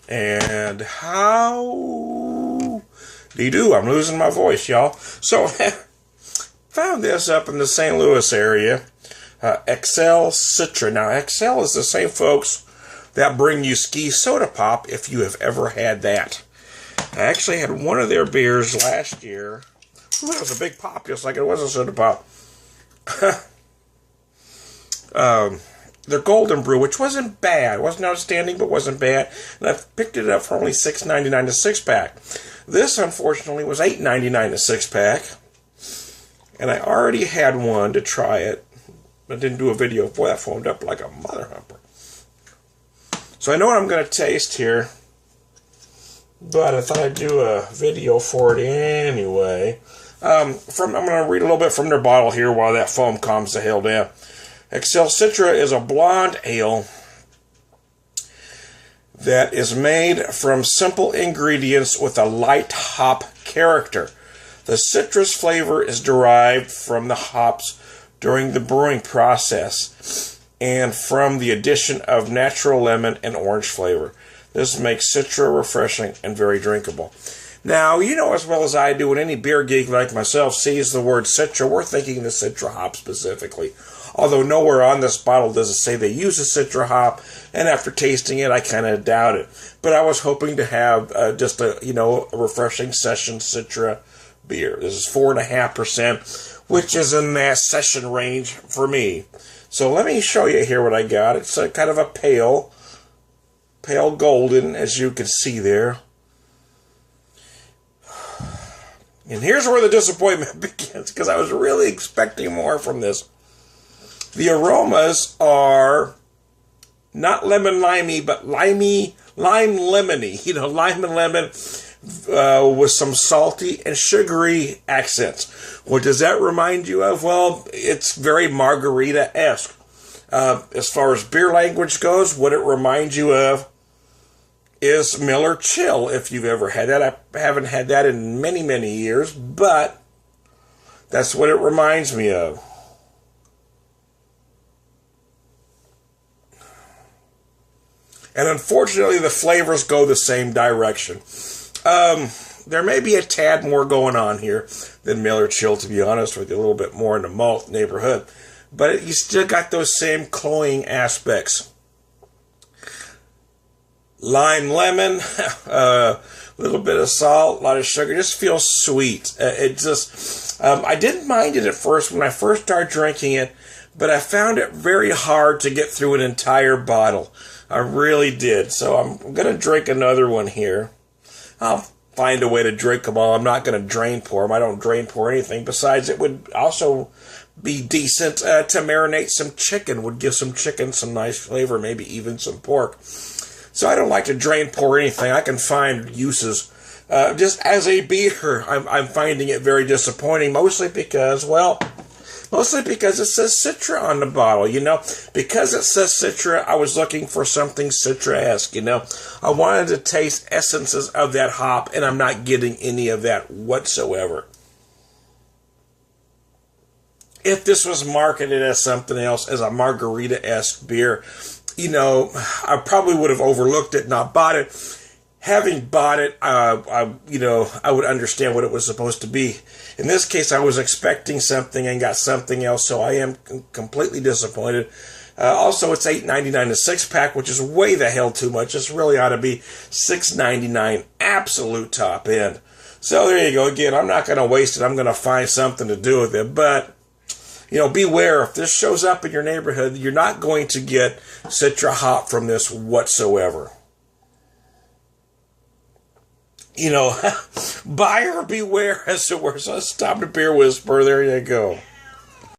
And how do you do? I'm losing my voice, y'all. So, found this up in the St. Louis area. Excel Citra. Now, Excel is the same folks that bring you Ski Soda Pop, if you have ever had that. I actually had one of their beers last year. Ooh, it was a big pop, just like it was a soda pop. Their Golden Brew, which wasn't bad. It wasn't outstanding, but wasn't bad. And I picked it up for only $6.99 a six-pack. This, unfortunately, was $8.99 a six-pack. And I already had one to try it. I didn't do a video. Boy, that foamed up like a mother humper. So I know what I'm going to taste here. But I thought I'd do a video for it anyway. I'm going to read a little bit from their bottle here while that foam calms the hell down. Excel Citra is a blonde ale that is made from simple ingredients with a light hop character. The citrus flavor is derived from the hops during the brewing process and from the addition of natural lemon and orange flavor. This makes Citra refreshing and very drinkable. Now, you know as well as I do, when any beer geek like myself sees the word Citra, we're thinking the Citra hop specifically. Although nowhere on this bottle does it say they use a Citra hop, and after tasting it, I kind of doubt it. But I was hoping to have just a refreshing session Citra beer. This is 4.5%, which is in that session range for me. So let me show you here what I got. It's a kind of a pale golden, as you can see there. And here's where the disappointment begins, because I was really expecting more from this. The aromas are not lemon-limey, but lime-lemony. Lime and lemon with some salty and sugary accents. What does that remind you of? Well, it's very margarita-esque. As far as beer language goes, what it reminds you of is Miller Chill, if you've ever had that. I haven't had that in many, many years, but that's what it reminds me of. And unfortunately, the flavors go the same direction. There may be a tad more going on here than Miller Chill, to be honest with you, a little bit more in the malt neighborhood. But you still got those same cloying aspects. Lime, lemon, a little bit of salt, a lot of sugar. It just feels sweet. I didn't mind it at first when I first started drinking it, but I found it very hard to get through an entire bottle. I really did. So I'm going to drink another one here. I'll find a way to drink them all. I'm not going to drain pour them. I don't drain pour anything. Besides, it would also be decent to marinate some chicken. Would give some chicken some nice flavor, maybe even some pork. So I don't like to drain pour anything. I can find uses. Just as a beer, I'm finding it very disappointing, mostly because it says Citra on the bottle, Because it says Citra, I was looking for something Citra-esque, I wanted to taste essences of that hop, and I'm not getting any of that whatsoever. If this was marketed as something else, as a margarita-esque beer, I probably would have overlooked it, not bought it. Having bought it, I would understand what it was supposed to be. In this case, I was expecting something and got something else, so I am completely disappointed. Also, it's $8.99 a six-pack, which is way the hell too much. This really ought to be $6.99, absolute top end. So there you go. Again, I'm not going to waste it. I'm going to find something to do with it, but beware, if this shows up in your neighborhood, you're not going to get Citra hop from this whatsoever. Buyer beware, as it were. So stop the beer whisper. There you go.